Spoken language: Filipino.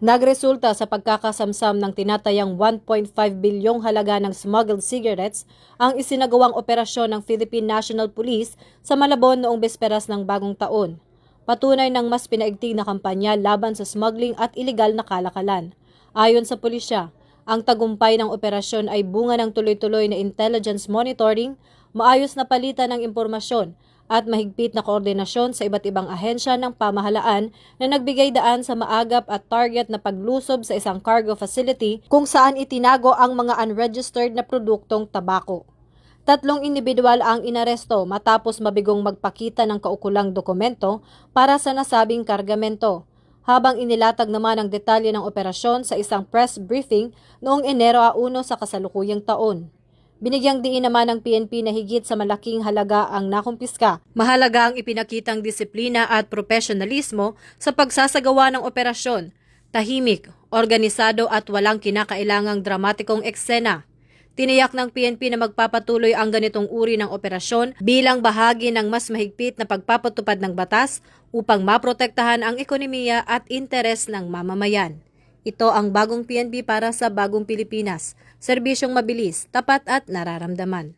Nagresulta sa pagkakasamsam ng tinatayang 1.5 bilyong halaga ng smuggled cigarettes ang isinagawang operasyon ng Philippine National Police sa Malabon noong besperas ng bagong taon. Patunay ng mas pinaigting na kampanya laban sa smuggling at iligal na kalakalan. Ayon sa pulisya, ang tagumpay ng operasyon ay bunga ng tuloy-tuloy na intelligence monitoring, maayos na palitan ng impormasyon, at mahigpit na koordinasyon sa iba't ibang ahensya ng pamahalaan na nagbigay daan sa maagap at target na paglusob sa isang cargo facility kung saan itinago ang mga unregistered na produktong tabako. 3 individual ang inaresto matapos mabigong magpakita ng kaukulang dokumento para sa nasabing kargamento, habang inilatag naman ang detalye ng operasyon sa isang press briefing noong Enero 1 sa kasalukuyang taon. Binigyang diin naman ng PNP na higit sa malaking halaga ang nakumpiska. Mahalaga ang ipinakitang disiplina at profesionalismo sa pagsasagawa ng operasyon, tahimik, organisado at walang kinakailangang dramatikong eksena. Tiniyak ng PNP na magpapatuloy ang ganitong uri ng operasyon bilang bahagi ng mas mahigpit na pagpapatupad ng batas upang maprotektahan ang ekonomiya at interes ng mamamayan. Ito ang bagong PNP para sa bagong Pilipinas. Serbisyong mabilis, tapat at nararamdaman.